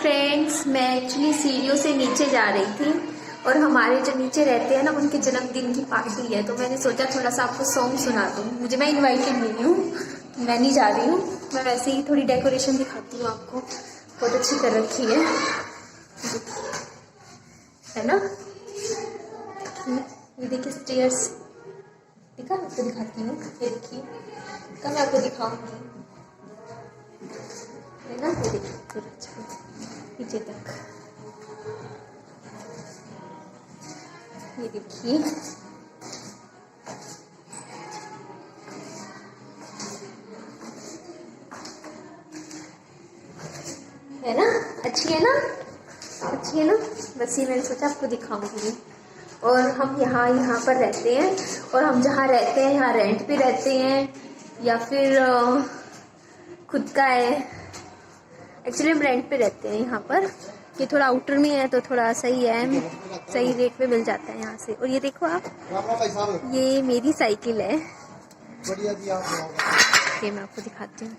Friends, मैं actually सीढ़ियों से नीचे जा रही थी और हमारे जो नीचे रहते हैं ना, उनके जन्मदिन की पार्टी है, तो मैंने सोचा थोड़ा सा आपको सॉन्ग सुना दूँ। मैं इनवाइटेड नहीं हूँ, मैं नहीं जा रही हूँ, मैं वैसे ही थोड़ी डेकोरेशन दिखाती हूँ आपको। बहुत अच्छी कर रखी है ना। ये देखिए स्टेयर्स, दिखा आपको दिखाती हूँ। ये देखिए, कब मैं आपको दिखाऊंगी, है ना। ये देखिए पूरा नीचे तक, ये देखिए। है ना, अच्छी है ना, अच्छी है ना। बस ये मैंने सोचा आपको दिखाऊंगी। और हम यहाँ पर रहते हैं, और हम जहाँ रहते हैं यहाँ रेंट पे रहते हैं या फिर खुद का है। एक्चुअली हम रेंट पे रहते हैं यहाँ पर। ये थोड़ा आउटर में है तो थोड़ा सही है, सही रेट पे मिल जाता है यहाँ से। और ये देखो आप, ये मेरी साइकिल है। ये मैं आपको दिखाती हूँ,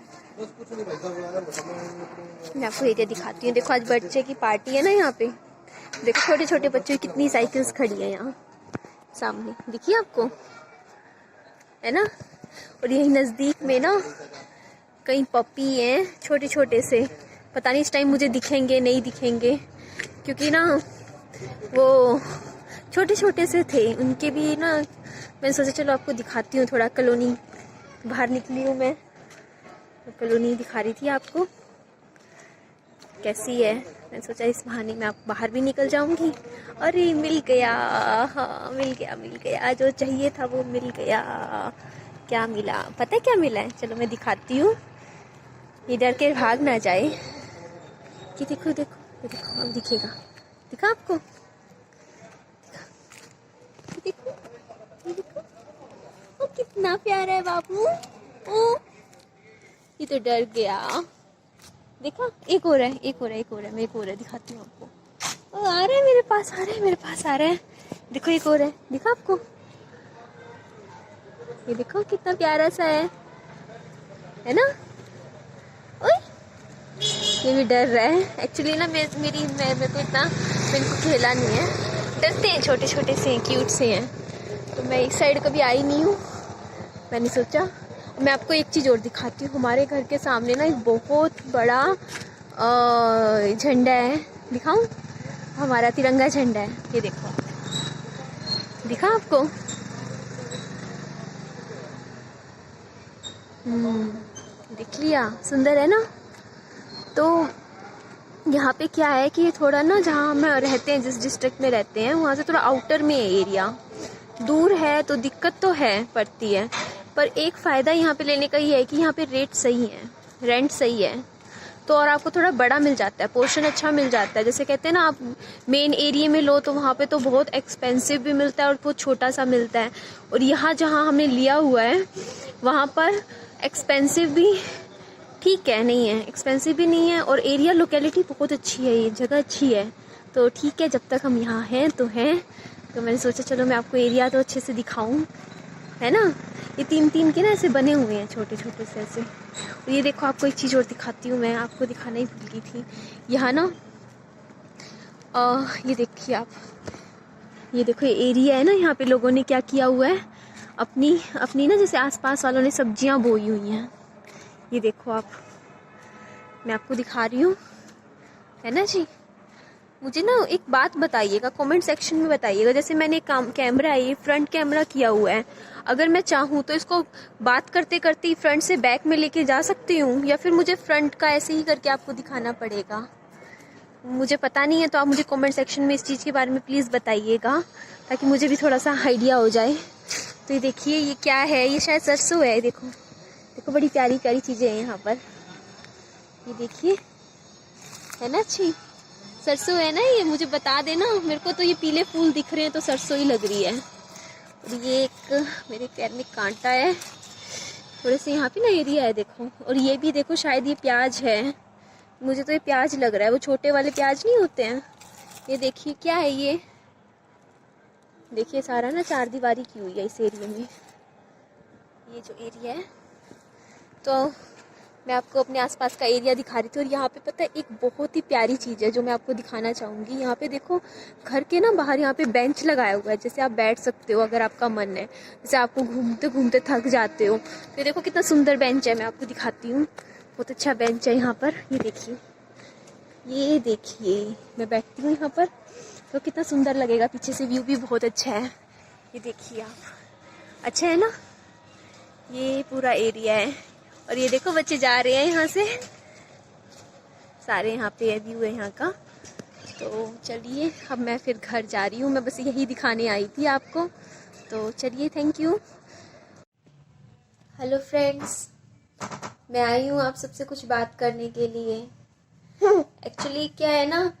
मैं आपको एरिया दिखाती हूँ। देखो आज बच्चे की पार्टी है ना यहाँ पे। देखो छोटे छोटे बच्चों की कितनी साइकिल्स खड़ी है यहाँ सामने, दिखिए आपको, है ना। और यही नज़दीक में ना कई पपी हैं छोटे छोटे से, पता नहीं इस टाइम मुझे दिखेंगे नहीं दिखेंगे, क्योंकि ना वो छोटे छोटे से थे। उनके भी ना मैंने सोचा चलो आपको दिखाती हूँ। थोड़ा कॉलोनी बाहर निकली हूँ मैं, कॉलोनी दिखा रही थी आपको कैसी है। मैंने सोचा इस बहाने में आप बाहर भी निकल जाऊंगी। अरे मिल गया, हाँ मिल गया, मिल गया, जो चाहिए था वो मिल गया। क्या मिला पता है, क्या मिला है, चलो मैं दिखाती हूँ। ये डर के भाग ना जाए कि देखो देखो देखो, अब दिखेगा, दिखा आपको, देखो देखो, वो कितना प्यारा है बाबू। ओ ये तो डर गया, देखा। एक और है, एक और है, एक और है, मैं एक और है दिखाती हूँ आपको। ओ आ रहे हैं मेरे पास, आ रहे हैं मेरे पास, आ रहे हैं। देखो एक और है, दिखा आपको, ये देखो कितना प्यारा सा है ना। ओए ये भी डर रहा है। एक्चुअली ना मेरे को इतना इनको खेला नहीं है, डरते हैं, छोटे छोटे से हैं, क्यूट से हैं। तो मैं इस साइड कभी आई नहीं हूँ, मैंने सोचा। मैं आपको एक चीज़ और दिखाती हूँ। हमारे घर के सामने ना एक बहुत बड़ा झंडा है, दिखाऊं, हमारा तिरंगा झंडा है। ये देखो, दिखा आपको। देख लिया, सुंदर है ना। तो यहाँ पे क्या है कि थोड़ा ना, जहाँ हम रहते हैं, जिस डिस्ट्रिक्ट में रहते हैं, वहाँ से थोड़ा आउटर में है एरिया, दूर है, तो दिक्कत तो है पड़ती है। पर एक फ़ायदा यहाँ पे लेने का ये है कि यहाँ पे रेट सही है, रेंट सही है, तो और आपको थोड़ा बड़ा मिल जाता है, पोर्शन अच्छा मिल जाता है। जैसे कहते हैं ना, आप मेन एरिया में लो तो वहाँ पे तो बहुत एक्सपेंसिव भी मिलता है और बहुत छोटा सा मिलता है। और यहाँ जहाँ हमने लिया हुआ है वहाँ पर एक्सपेंसिव भी ठीक है, नहीं है, एक्सपेंसिव भी नहीं है, और एरिया लोकेलिटी बहुत अच्छी है, ये जगह अच्छी है। तो ठीक है, जब तक हम यहाँ हैं तो हैं। तो मैंने सोचा चलो मैं आपको एरिया तो अच्छे से दिखाऊं, है ना। ये तीन तीन के ना ऐसे बने हुए हैं, छोटे छोटे से ऐसे। और ये देखो, आपको एक चीज़ और दिखाती हूँ, मैं आपको दिखाना ही भूल गई थी। यहाँ ना ये देखिए आप, ये देखो, ये एरिया है ना, यहाँ पे लोगों ने क्या किया हुआ है, अपनी अपनी ना, जैसे आसपास वालों ने सब्जियाँ बोई हुई हैं। ये देखो आप, मैं आपको दिखा रही हूँ, है ना जी। मुझे ना एक बात बताइएगा, कमेंट सेक्शन में बताइएगा। जैसे मैंने कैमरा है, ये फ्रंट कैमरा किया हुआ है, अगर मैं चाहूँ तो इसको बात करते करते फ्रंट से बैक में लेके जा सकती हूँ, या फिर मुझे फ्रंट का ऐसे ही करके आपको दिखाना पड़ेगा, मुझे पता नहीं है। तो आप मुझे कमेंट सेक्शन में इस चीज़ के बारे में प्लीज़ बताइएगा, ताकि मुझे भी थोड़ा सा आइडिया हो जाए। तो ये देखिए, ये क्या है, ये शायद सरसों है। देखो देखो, बड़ी प्यारी प्यारी चीज़ें हैं यहाँ पर, ये देखिए, है ना, अच्छी सरसों है ना। ये मुझे बता देना, मेरे को तो ये पीले फूल दिख रहे हैं तो सरसों ही लग रही है। और ये एक मेरे पैर में कांटा है, थोड़े से यहाँ पे ना एरिया है, देखो। और ये भी देखो, शायद ये प्याज है, मुझे तो ये प्याज लग रहा है, वो छोटे वाले प्याज नहीं होते हैं। ये देखिए क्या है, ये देखिए सारा ना चार दीवारी की हुई है इस एरिया में, ये जो एरिया है। तो मैं आपको अपने आसपास का एरिया दिखा रही थी। और यहाँ पे पता है एक बहुत ही प्यारी चीज़ है जो मैं आपको दिखाना चाहूँगी। यहाँ पे देखो, घर के ना बाहर यहाँ पे बेंच लगाया हुआ है, जैसे आप बैठ सकते हो अगर आपका मन है। जैसे आपको घूमते घूमते थक जाते हो तो देखो कितना सुंदर बेंच है, मैं आपको दिखाती हूँ। बहुत अच्छा बेंच है यहाँ पर, ये देखिए, ये देखिए मैं बैठती हूँ यहाँ पर तो कितना सुंदर लगेगा। पीछे से व्यू भी बहुत अच्छा है, ये देखिए आप, अच्छा है ना। ये पूरा एरिया है और ये देखो बच्चे जा रहे हैं यहाँ से, सारे यहाँ पे व्यू है यहाँ का। तो चलिए अब मैं फिर घर जा रही हूँ, मैं बस यही दिखाने आई थी आपको। तो चलिए, थैंक यू। हेलो फ्रेंड्स, मैं आई हूँ आप सबसे कुछ बात करने के लिए। एक्चुअली क्या है ना,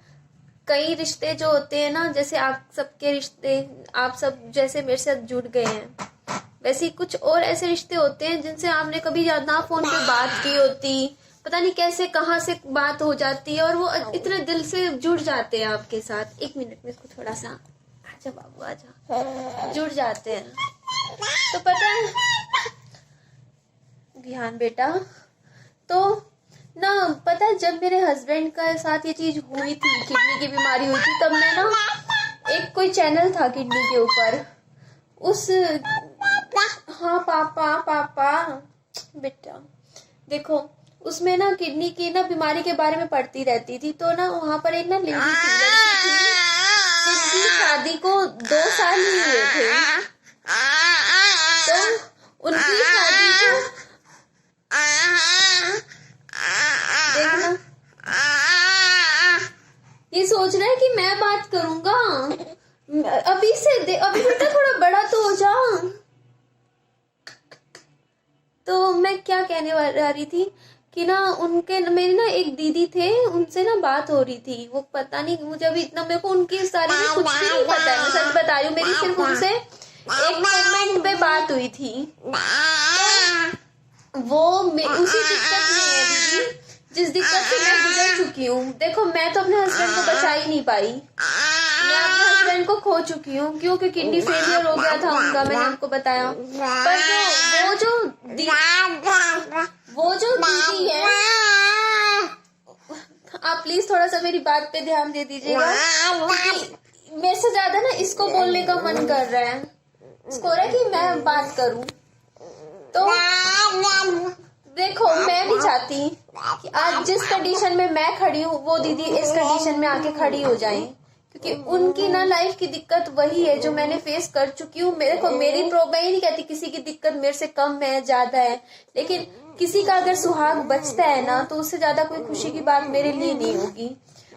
कई रिश्ते जो होते हैं ना, जैसे आप सबके रिश्ते, आप सब जैसे मेरे साथ जुड़ गए हैं, वैसे ही कुछ और ऐसे रिश्ते होते हैं जिनसे आपने कभी ना फोन पे बात की होती, पता नहीं कैसे कहाँ से बात हो जाती है और वो इतने दिल से जुड़ जाते हैं आपके साथ। एक मिनट में इसको थोड़ा सा, आजा बाबू आजा, जुड़ जाते हैं। तो पता है, ध्यान बेटा, तो ना पता है जब मेरे हस्बैंड का साथ ये चीज हुई थी, किडनी की बीमारी हुई थी, तब मैं ना, एक कोई चैनल था किडनी के ऊपर, उस, हाँ पापा पापा बेटा, देखो उसमें ना किडनी की ना बीमारी के बारे में पढ़ती रहती थी। तो ना वहाँ पर एक ना लेडी थी, लड़की थी, जिनकी शादी को 2 साल ही हुए थे। तो उनकी शादी को देखना, ये सोच रहा है कि मैं बात करूंगा, अभी से अभी बेटा थोड़ा बड़ा तो हो जा। तो मैं क्या कहने रही थी कि ना, उनके मेरी ना एक दीदी थे, उनसे ना बात हो रही थी। वो पता नहीं, मुझे अभी इतना, मेरे को उनके बारे में कुछ भी नहीं पता है, मैं सच बता रही हूँ। मेरी सिर्फ उनसे एक कमेंट पे बात हुई थी। तो वो उसी दिक्कत में है दीदी, जिस दिक्कत से मैं गुजर चुकी हूँ। देखो मैं तो अपने हस्बैंड को बचा ही नहीं पाई, मैं अपने हस्बैंड को खो चुकी हूँ, क्योंकि किडनी फेलियर हो गया था उनका, मैंने आपको बताया। पर वो जो दीदी है, आप प्लीज थोड़ा सा मेरी बात पे ध्यान दे दीजिएगा, मेरे से ज्यादा ना इसको बोलने का मन कर रहा है, इसको हो रहा है कि मैं बात करूं। तो देखो मैं भी चाहती कि आज जिस कंडीशन में मैं खड़ी हूँ, वो दीदी इस कंडीशन में आके खड़ी हो जाए, क्योंकि उनकी ना लाइफ की दिक्कत वही है जो मैंने फेस कर चुकी हूँ। मेरे को मेरी प्रॉब्लम, ही नहीं कहती किसी की दिक्कत मेरे से कम है, ज्यादा है, लेकिन किसी का अगर सुहाग बचता है ना, तो उससे ज्यादा कोई खुशी की बात मेरे लिए नहीं होगी।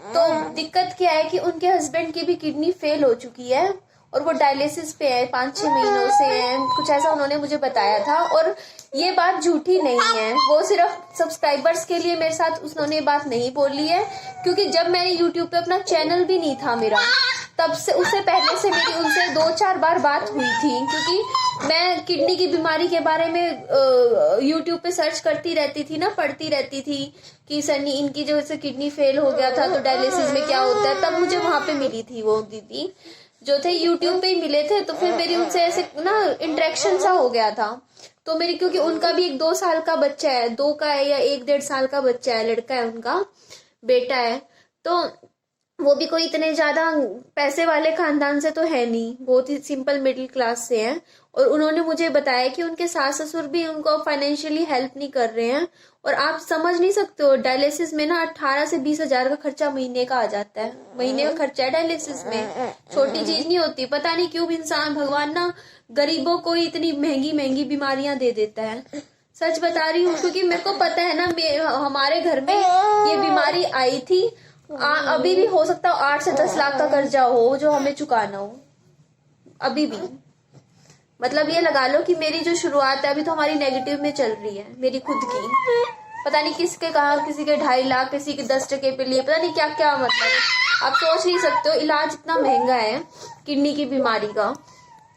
तो दिक्कत क्या है कि उनके हस्बैंड की भी किडनी फेल हो चुकी है और वो डायलिसिस पे है, 5-6 महीनों से है, कुछ ऐसा उन्होंने मुझे बताया था। और ये बात झूठी नहीं है, वो सिर्फ सब्सक्राइबर्स के लिए मेरे साथ उन्होंने बात नहीं बोली है, क्योंकि जब मैंने यूट्यूब पे अपना चैनल भी नहीं था मेरा, तब से, उससे पहले से मेरी उनसे 2-4 बार बात हुई थी, क्योंकि मैं किडनी की बीमारी के बारे में यूट्यूब पे सर्च करती रहती थी ना, पढ़ती रहती थी कि सनी इनकी जो से किडनी फेल हो गया था तो डायलिसिस में क्या होता है। तब मुझे वहां पे मिली थी वो दीदी, जो थे यूट्यूब पे ही मिले थे। तो फिर मेरी उनसे ऐसे ना इंटरेक्शन सा हो गया था। तो मेरी, क्योंकि उनका भी एक 2 साल का बच्चा है, 2 का है या 1-1.5 साल का बच्चा है, लड़का है उनका, बेटा है। तो वो भी कोई इतने ज्यादा पैसे वाले खानदान से तो है नहीं, बहुत ही सिंपल मिडिल क्लास से हैं। और उन्होंने मुझे बताया कि उनके सास ससुर भी उनको फाइनेंशियली हेल्प नहीं कर रहे हैं। और आप समझ नहीं सकते हो, डायलिसिस में ना 18 से 20 हजार का खर्चा महीने का आ जाता है, महीने का खर्चा है डायलिसिस में, छोटी चीज नहीं होती। पता नहीं क्यों इंसान, भगवान ना गरीबों को इतनी महंगी महंगी बीमारियां दे देता है, सच बता रही हूँ। क्योंकि मेरे को पता है ना, हमारे घर में ये बीमारी आई थी, अभी भी हो सकता है 8 से 10 लाख का कर्जा हो जो हमें चुकाना हो, अभी भी। मतलब ये लगा लो कि मेरी जो शुरुआत है अभी तो हमारी नेगेटिव में चल रही है, मेरी खुद की। पता नहीं किसके कहा, किसी के 2.5 लाख, किसी के 10% पे लिए, पता नहीं क्या क्या। मतलब आप सोच नहीं सकते हो, इलाज इतना महंगा है किडनी की बीमारी का,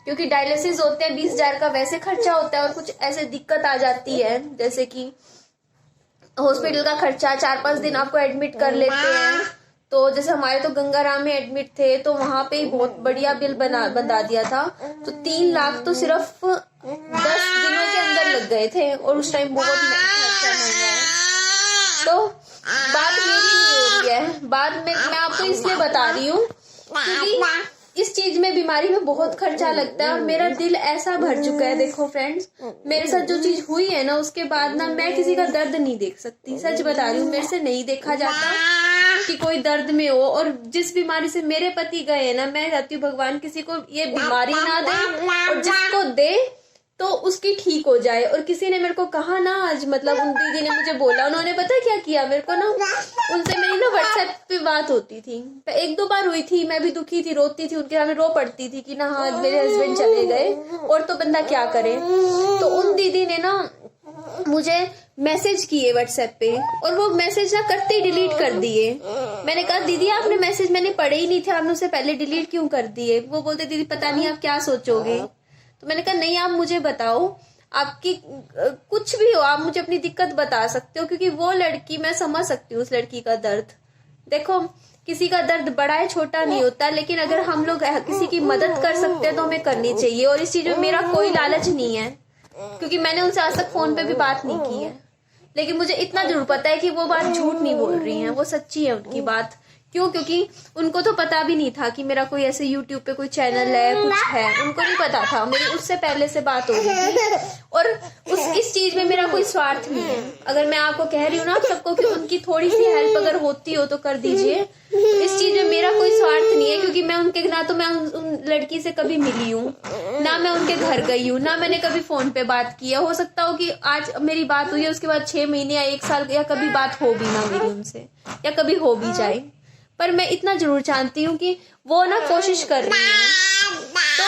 क्योंकि डायलिसिस होते हैं 20 हजार का वैसे खर्चा होता है, और कुछ ऐसे दिक्कत आ जाती है जैसे कि हॉस्पिटल का खर्चा, 4-5 दिन आपको एडमिट कर लेते हैं। तो जैसे हमारे तो गंगाराम में एडमिट थे, तो वहां पे बहुत बढ़िया बिल बता दिया था। तो 3 लाख तो सिर्फ 10 दिनों के अंदर लग गए थे, और उस टाइम बहुत खर्चा महंगा है। तो बात मेरी नहीं हो रही है, बात मैं आपको इसलिए बता रही हूँ क्योंकि इस चीज में, बीमारी में बहुत खर्चा लगता है और मेरा दिल ऐसा भर चुका है। देखो फ्रेंड्स, मेरे साथ जो चीज हुई है ना, उसके बाद ना मैं किसी का दर्द नहीं देख सकती। सच बता रही हूँ, मेरे से नहीं देखा जाता कि कोई दर्द में हो। और जिस बीमारी से मेरे पति गए ना, मैं चाहती हूँ भगवान किसी को ये बीमारी ना दे, और जिसको दे तो उसकी ठीक हो जाए। और किसी ने मेरे को कहा ना आज, मतलब उन दीदी ने मुझे बोला, उन्होंने पता क्या किया मेरे को ना, उनसे मेरी ना व्हाट्सएप पे बात होती थी, 1-2 बार हुई थी। मैं भी दुखी थी, रोती थी, उनके सामने रो पड़ती थी कि ना हाँ मेरे हस्बैंड चले गए, और तो बंदा क्या करे। तो उन दीदी ने ना मुझे मैसेज किए व्हाट्सएप पे, और वो मैसेज ना करते ही डिलीट कर दिए। मैंने कहा दीदी आपने मैसेज मैंने पढ़े ही नहीं थे, आपने उससे पहले डिलीट क्यों कर दिए। वो बोलते दीदी पता नहीं आप क्या सोचोगे। तो मैंने कहा नहीं, आप मुझे बताओ, आपकी कुछ भी हो, आप मुझे अपनी दिक्कत बता सकते हो, क्योंकि वो लड़की, मैं समझ सकती हूँ उस लड़की का दर्द। देखो किसी का दर्द बड़ा है छोटा नहीं होता, लेकिन अगर हम लोग किसी की मदद कर सकते हैं तो हमें करनी चाहिए। और इस चीज में मेरा कोई लालच नहीं है, क्योंकि मैंने उनसे आज तक फोन पे भी बात नहीं की है, लेकिन मुझे इतना जरूर पता है कि वो बात झूठ नहीं बोल रही है, वो सच्ची है उनकी बात। क्यों? क्योंकि उनको तो पता भी नहीं था कि मेरा कोई ऐसे YouTube पे कोई चैनल है, कुछ है, उनको नहीं पता था। मेरी उससे पहले से बात हो गई थी, और इस चीज में मेरा कोई स्वार्थ नहीं है। अगर मैं आपको कह रही हूँ ना आप सबको कि उनकी थोड़ी सी हेल्प अगर होती हो तो कर दीजिए, तो इस चीज में मेरा कोई स्वार्थ नहीं है। क्योंकि मैं उनके, ना तो मैं उन लड़की से कभी मिली हूँ, ना मैं उनके घर गई हूँ, ना मैंने कभी फोन पे बात की है। हो सकता हो कि आज मेरी बात हुई है, उसके बाद 6 महीने या 1 साल या कभी बात हो भी ना मेरी उनसे, या कभी हो भी जाए। पर मैं इतना जरूर जानती हूँ कि वो ना कोशिश कर रही है। तो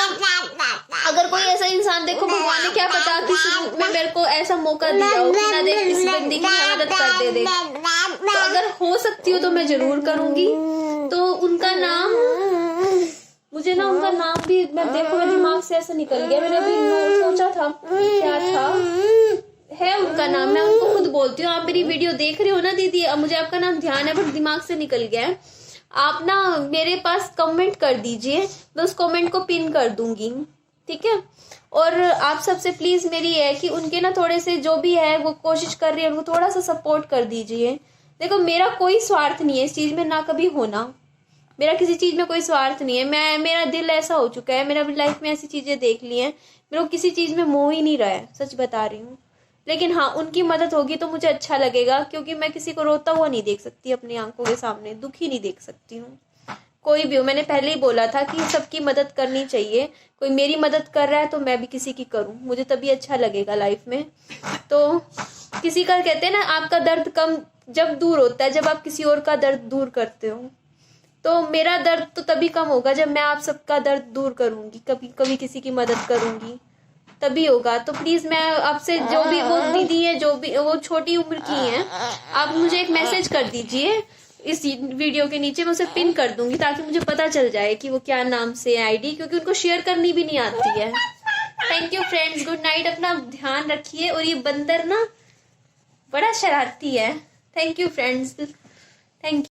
अगर कोई ऐसा इंसान, देखो भगवान ने क्या पता कि मैं मेरे को ऐसा मौका दिया हो कि ना देख इस बंदी की मदद कर दे। तो अगर हो सकती हो तो मैं जरूर करूंगी। तो उनका नाम, मुझे ना उनका नाम भी, मैं देखो मेरे दिमाग से ऐसा निकल गया, मैंने अभी सोचा था क्या था, है उनका नाम, मैं उनको खुद बोलती हूँ। आप मेरी वीडियो देख रहे हो ना दीदी, अब मुझे आपका नाम ध्यान है पर दिमाग से निकल गया है। आप ना मेरे पास कमेंट कर दीजिए, मैं उस कमेंट को पिन कर दूंगी, ठीक है। और आप सबसे प्लीज मेरी है कि उनके ना थोड़े से जो भी है वो कोशिश कर रही है, उनको थोड़ा सा सपोर्ट कर दीजिए। देखो मेरा कोई स्वार्थ नहीं है इस चीज में, ना कभी होना, मेरा किसी चीज में कोई स्वार्थ नहीं है। मेरा दिल ऐसा हो चुका है, मेरा अपनी लाइफ में ऐसी चीजें देख ली हैं, मेरे को किसी चीज में मोह ही नहीं रहा है, सच बता रही हूँ। लेकिन हाँ, उनकी मदद होगी तो मुझे अच्छा लगेगा, क्योंकि मैं किसी को रोता हुआ नहीं देख सकती अपनी आंखों के सामने, दुखी नहीं देख सकती हूँ, कोई भी हो। मैंने पहले ही बोला था कि सबकी मदद करनी चाहिए, कोई मेरी मदद कर रहा है तो मैं भी किसी की करूँ, मुझे तभी अच्छा लगेगा लाइफ में। तो किसी का, कहते हैं ना, आपका दर्द कम जब दूर होता है जब आप किसी और का दर्द दूर करते हो। तो मेरा दर्द तो तभी कम होगा जब मैं आप सबका दर्द दूर करूंगी, कभी किसी की मदद करूंगी, तभी होगा। तो प्लीज मैं आपसे, जो भी वो दीदी है, जो भी वो छोटी उम्र की हैं, आप मुझे एक मैसेज कर दीजिए इस वीडियो के नीचे, मैं उसे पिन कर दूंगी ताकि मुझे पता चल जाए कि वो क्या नाम से आईडी, क्योंकि उनको शेयर करनी भी नहीं आती है। Thank you friends, good night, अपना ध्यान रखिए। और ये बंदर ना बड़ा शरारती है। Thank you friends, thank you.